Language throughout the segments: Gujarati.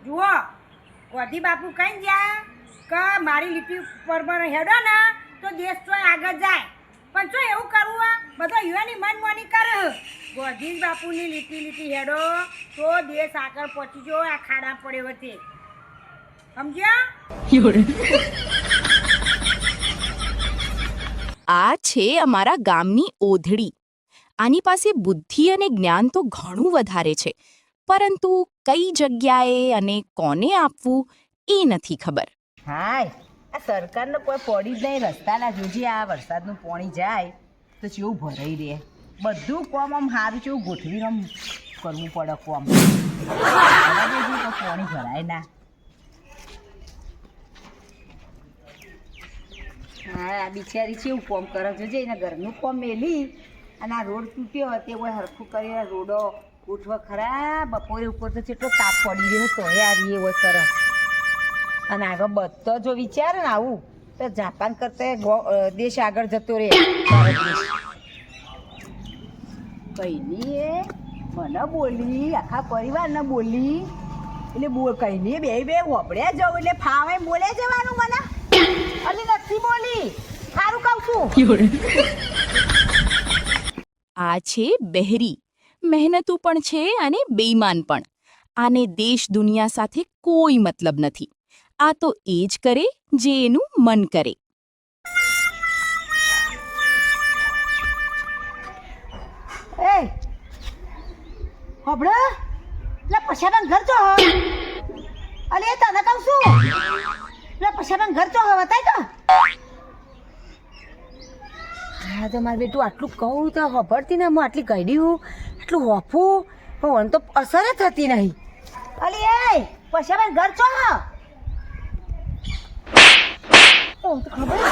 જુઓ ગોધી બાપુ કઈ ગયા કે મારી લીટી પર હેડો ને તો દેશ તો આગળ જાય પણ જો એવું કરવું આ બધા યુવાની મનમાની કરે ગોધી બાપુની લીટી હેડો તો દેશ આગળ પહોંચી જો આ ખાડા પડે વચ્ચે સમજ્યા આ છે અમારા ગામની ઓધડી. આની પાસે બુદ્ધિ અને જ્ઞાન તો ઘણું વધારે છે, પરંતુ કઈ જગ્યાએ અને કોને આપવું એ નથી ખબર. હાય આ સરકારને કોઈ પડી જ નહીં. રસ્તાના જોજે આ વરસાદનું પાણી જાય તો કેવું ભરાઈ રહે. બધું કોમ આમ સારું કેવું ગોઠવીને આમ કરવું પડે કોમ. પાણી ભરાય ના. હા આ બિચારી કેવું કોમ કરે જોજે એના ઘરનું કોમ મેલી અને આ રોડ તૂટ્યો તે કોઈ હરખું કરીને રોડો ઉઠવા ખરા. બપોરે ઉપર તો કેટલો તાપ પડી રહ્યો તો યાર એ હોય કરે. અને આગળ બધો જો વિચારે ને આવું તો જાપાન કરતા દેશ આગળ જતો રહે. ભારત દેશ કઈ નહીં એ મને બોલી આખા પરિવારને બોલી એટલે કઈ નહીં બે વપડ્યા જવું એટલે ફાવે બોલે જવાનું મને અને નથી બોલી. સારું કહું છું. આ છે બહેરી. મહેનતુ પણ છે અને બેઈમાન પણ. આને દેશ દુનિયા સાથે કોઈ મતલબ નથી. આ તો એ જ કરે જે એનું મન કરે. એ હબડે લે પછાબન ઘર તો અલે તને કહું છું લે પછાબન ઘર તો બતાય તો. હા તો મારે બેટું આટલું કહું તો ખબરતી ને હું આટલી કહી દઉં આટલું હોફું પણ તો અસર જ થતી નહીં. અલી એ પછાબન ઘર ચો તો ખબર જ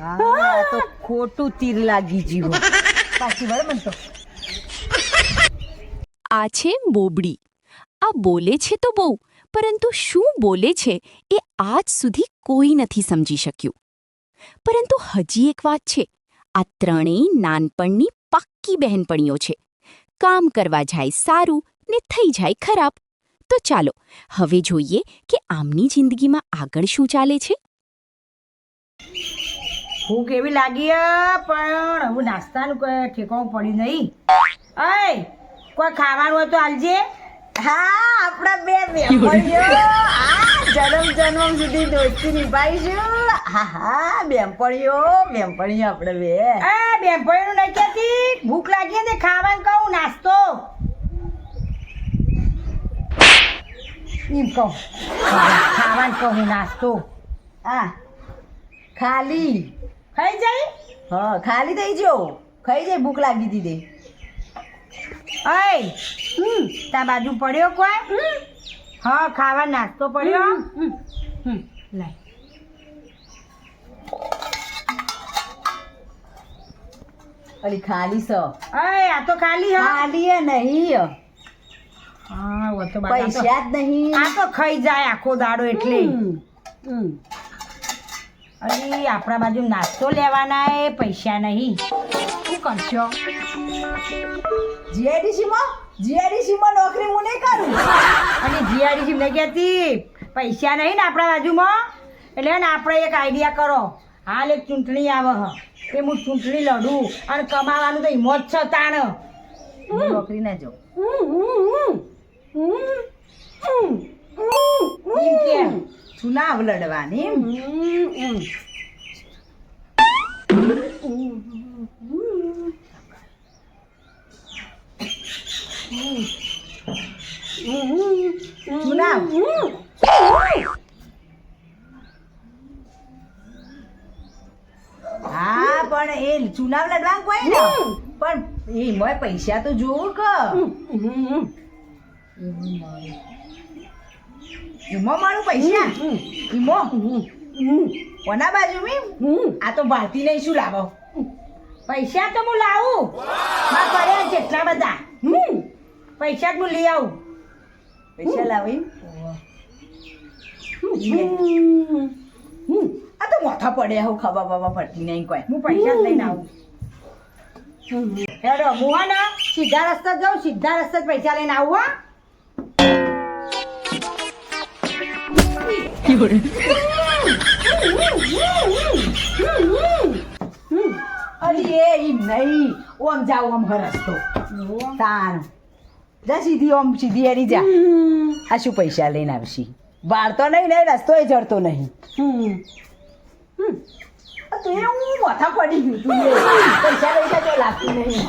હા તો ખોટું તીર લાગી જીવો પાછી વળે મને તો. આ છે બોબડી. આ બોલે છે તો બહુ, પરંતુ શું બોલે છે એ આજ સુધી કોઈ નથી સમજી શક્યું. પરંતુ હજી એક વાત છે. આ ત્રણેય નાનપણની પાક્કી બહેનપણીઓ છે. કામ કરવા જાય સારું ને થઈ જાય ખરાબ. તો ચાલો હવે જોઈએ કે આમની જિંદગીમાં આગળ શું ચાલે છે. ભૂખ એવી લાગી પણ હવે નાસ્તાનું કોઈ ઠેકાણું પડ્યું નહીં. અય કોઈ ખાવાનું હોય તો આલજે. હા આપણા બે બેનપણીઓ આ જન્મ સુધી દોસ્તી નિભાઈશું. હા હા બેનપણીઓ આપણે બે. આ બેનપણીનું નહીં કહેતી ભૂખ લાગી ને ખાવાનું કહું નાસ્તો એમ કહું ખાવાનું કહું નાસ્તો. હા ખાલી ખાઈ જાય. હા ખાલી થઈ જો ખાઈ જાય ભૂખ લાગી દીધી. અય તા બાજુ પડ્યો કોઈ? હા ખાવા નાસ્તો પડ્યો. લાય અલી ખાલી સ અય આ તો ખાલી હા ખાલી હે નહીં. હા વો તો પૈસા જ નહીં. આ તો ખાઈ જાય આખો દાડો એટલે. અરે આપણા બાજુ નાસ્તો લેવાના એ પૈસા નહીં. શું કરશો? જીઆઈડીસીમાં નોકરી હું નહીં કરું. અને જીઆઈડીસી નહીં કહેતી પૈસા નહીં ને આપણા બાજુમાં એટલે ને આપણે એક આઈડિયા કરો. હાલ એક ચૂંટણી આવે હ એ હું ચૂંટણી લડું અને કમાવાનું તો હિંમત છે તાણ. નોકરી ના જાઉં. એમ કેમ? ચુનાવ લડવાની. ચુનાવ હા પણ એ ચુનાવ લડવાનું કોઈ ને પણ એમાં પૈસા તો જોવું કે એમાં મારું પૈસા એમાં કોના બાજુ મેં આ તો ભારતી નહીં શું લાવો પૈસા તો હું લાવું મારા પડ્યા જેટલા બધા પૈસા જ હું લઈ આવું. પૈસા લાવી આ તો મોથા પડે હું ખબર બાબા ફરતી નહીં કોઈ. હું પૈસા જ લઈને આવું. હેડો હું હે ને સીધા રસ્તે જાઉં, સીધા રસ્તે જ પૈસા લઈને આવું હો. અરે એમ નહીં, ઓમ જાવ ઓમ રસ્તો તાણ જા સીધી ઓમ સીધી એરી જા. આ શું પૈસા લઈને આવશી? વાળતો નહીં ને રસ્તો એ જડતો નહીં. તું એ હું માથા પડી ગયું તું પૈસા પૈસા તો લાગતું નહીં.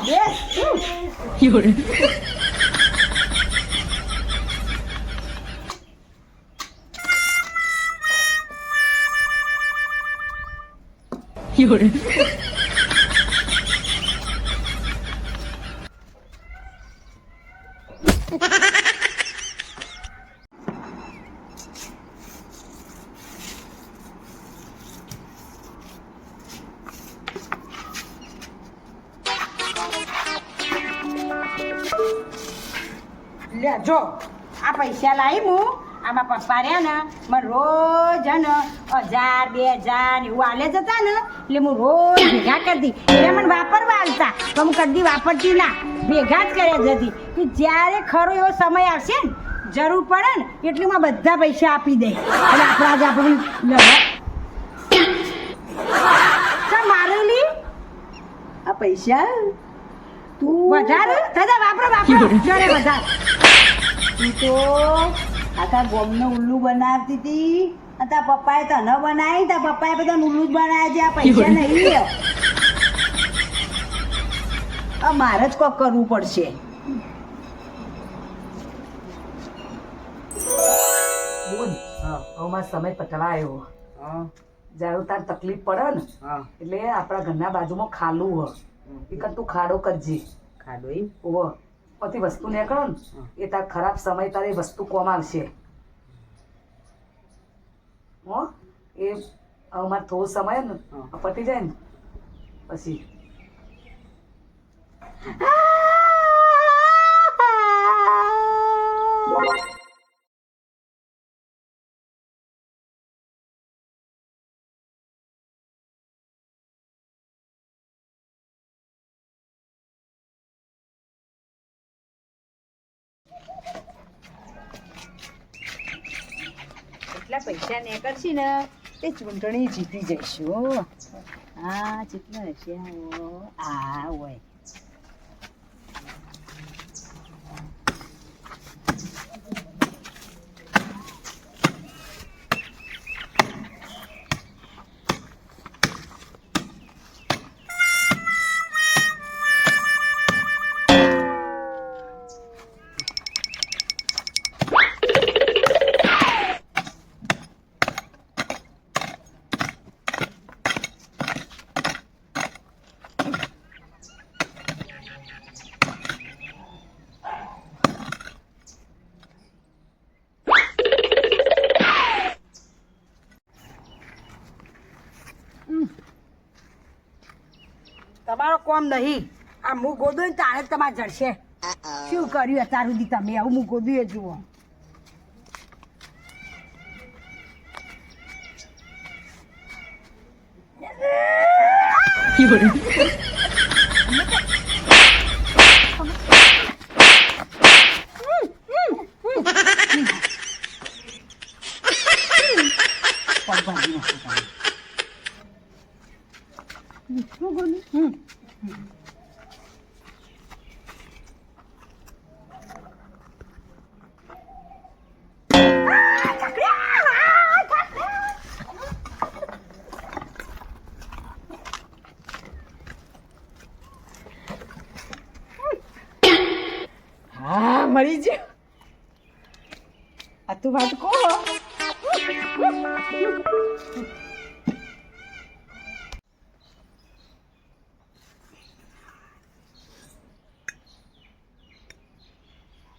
લે જો આ પૈસા લાવી હું આમાં પપ્પા રહ્યા ને મને રોજ હે ને 1000 2000 એવું આલે જતા ને એટલે હું રોજ ભેગા કરતી. એટલે મને વાપરવા આલતા તો હું કદી વાપરતી ના, ભેગા જ કર્યા જતી કે જ્યારે ખરો એવો સમય આવશે ને જરૂર પડે ને એટલું માં બધા પૈસા આપી દે. અને આપણા જ આપણે મારેલી આ પૈસા તું વધારે દાદા વાપરો જરે વધારે. તું તો આખા ગોમને ઉલ્લુ બનાવતી હતી અને તાર પપ્પાએ તને બનાવી, તાર પપ્પાએ બધા ઉલ્લુ જ બનાવ્યા છે. આ પૈસા નહીં, આ મારે જ કોક કરવું પડશે. બોલ હવે સમય પતવા આવ્યો. જ્યારે તાર તકલીફ પડે ને એટલે આપણા ઘરના બાજુમાં ખાલું હ એક તું ખાડો કરજે. ખાડો એમ ઓહ પછી વસ્તુ નીકળો ને એ તાર ખરાબ સમય તારે એ વસ્તુ કોમ આવશે. હો એ અમારે થોડો સમય ને પતી જાય ને પછી એટલા પૈસા નીકળશે ને તે ચૂંટણી જીતી જઈશું. હા જેટલા હશે આ હોય. તમારો કોમ નહીં, આ હું ગોદું ને તારે જ તમારે જડશે. શું કર્યું અત્યાર સુધી તમે આવું હું ગોદું એ જુઓ. હા મળી જ આ તું વાત કહો.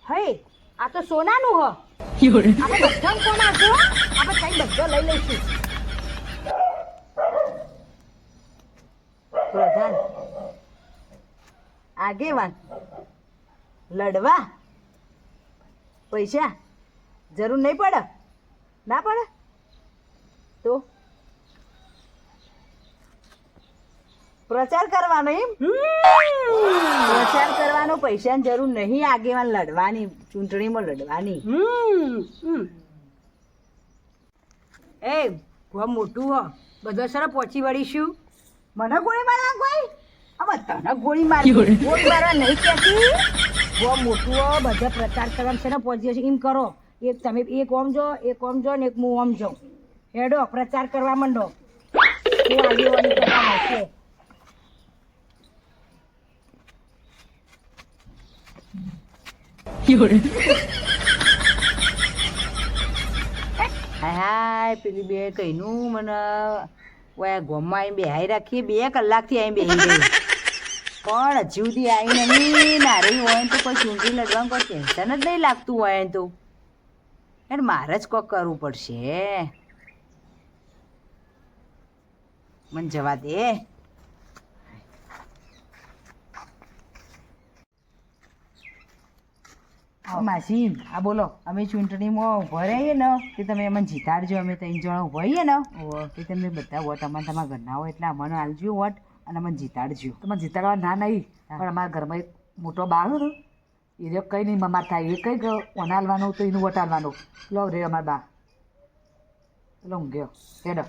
હે આ તો સોનાનું હ. આપણે બધા સોના છે, આપણે કઈ બધો લઈ લઈશું. પ્રધાન આગેવાન લડવા પૈસા જરૂર નહીં પડે? ના પડે તો પ્રચાર કરવાનો એમ પ્રચાર કરવાનો, પૈસાની જરૂર નહીં, આગેવાન લડવાની, ચૂંટણીમાં લડવાની. એ ગો મોટું હો, બધો સર પહોંચી વળીશું. મને ગોળી મારવા કોઈ હવે તને ગોળી મારી, ગોળી મારવા નહીં કહેતી. ગો મોટું હો, બધો પ્રચાર કરવાનું છે ને પહોંચી જશે. એમ કરો, એક તમે એક ઓમ જો, એક ઓમ જો ને એક હું ઓમ જાઉં. હેડો પ્રચાર કરવા માંડો. હું આગેવાની કરવા મળશે. હાય પેલી બે કઈનું મને ગોમમાં આવીને બેહાઈ રાખીએ, 2 કલાકથી આવીને બેહી ગઈ પણ હજી સુધી આવી નહીં. નારી હોય ને તો કોઈ ચૂંટણી લડવાનું કોઈ ટેન્શન જ નહીં લાગતું હોય ને તો યાર મારે જ કોક કરવું પડશે. મને જવા દે. માસી આ બોલો, અમે ચૂંટણીમાં ઉભા રહીએ ને તે તમે અમને જીતાડજો. અમે 3 જણા ઉભા રહીએ ને તે તમે બધા વોટ અમારે તમારા ઘરના હોય એટલે અમને આલજો વોટ અને અમને જીતાડજો. તમે જીતાડવા ના નહીં, પણ અમારા ઘરમાં એક મોટો બા હતો ને એ કંઈ નહીં મમાર થાય, એ કંઈક ઓના હાલવાનું તો એનું વોટ હાલવાનું. લો રે અમારા બા, લો હું ગયો હેડો.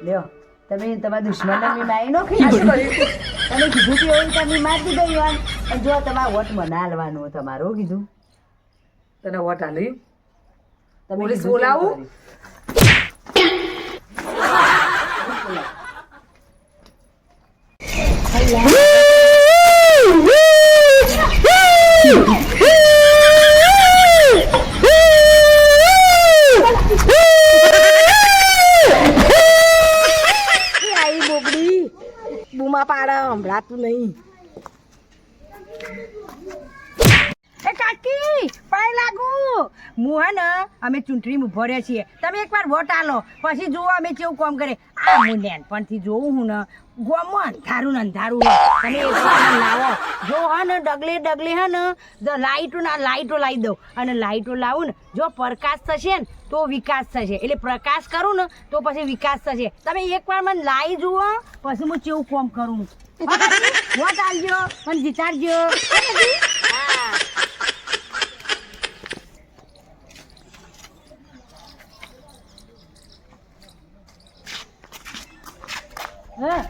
લ્યો તમે તમારા દુશ્મનને મેં મારી નો ખાઈ. તમે કીધું કે એવું તમે મારી દીધો યુવાન. અને જો તમારા વોટ મને હાલવાનો તમારો કીધું તને વોટ હાલી તમે પોલીસ કીધું બોલાવું? તેવું આઈ બોબડી બૂમા પાડા સંભળાતું નહીં. એ કાકી પાય લાગુ. હું હે ને અમે ચૂંટણીમાં ઉભો રહ્યા છીએ. તમે એકવાર વોટ આલો પછી જુઓ અમે કેવું કામ કરે. આ હું નાનપણથી જોઉં હું ને ગોમમાં અંધારું ને અંધારું હોય. તમે એકવાર મને લાવો જો હે ને ડગલે ડગલે હે ને લાઈટો લાવી દઉં અને લાઈટો લાવું ને જો પ્રકાશ થશે ને તો વિકાસ થશે. એટલે પ્રકાશ કરું ને તો પછી વિકાસ થશે. તમે એકવાર મને લાવી જુઓ પછી હું કેવું કામ કરું. વોટ આલજો મને જીતાડજો. હા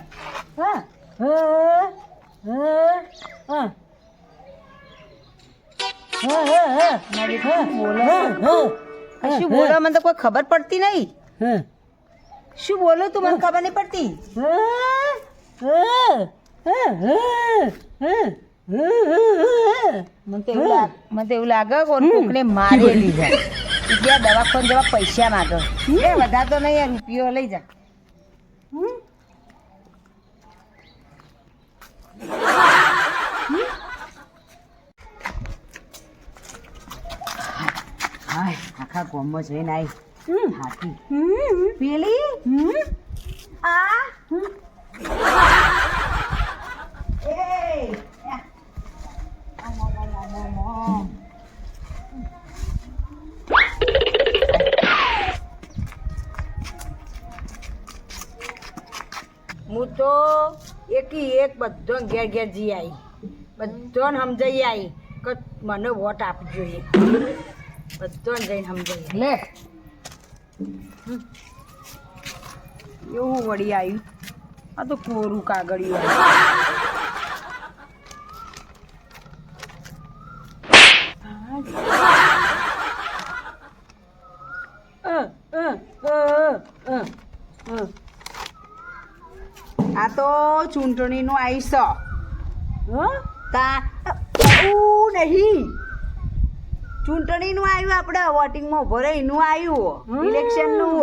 શું બોલો મને તો કોઈ ખબર પડતી નહીં. શું બોલો તું મને ખબર નહીં પડતી. મને તો એવું લાગે કોકને મારેલી જાય એટલે આ દવાખાને જવા પૈસા માંગે. એ વધારે તો નહીં, રૂપિયો લઈ જા. હાય આખા ગામમાં જઈને આવી હાથી પેલી આ હું તો એકી એક બધો ઘેર ઘેર જી આવી, બધોને સમજાઈ આવી કે મને વોટ આપવી જોઈએ. બધોને જઈને સમજાઈ લે એવું વળી આવ્યું. આ તો કોરું કાગળિયું આ તો ચૂંટણીનું આઈસ તા નહીં, ચૂંટણીનું આવ્યું, આપણે વોટિંગમાં ઉભો રહે એનું આવ્યું, ઇલેક્શનનું.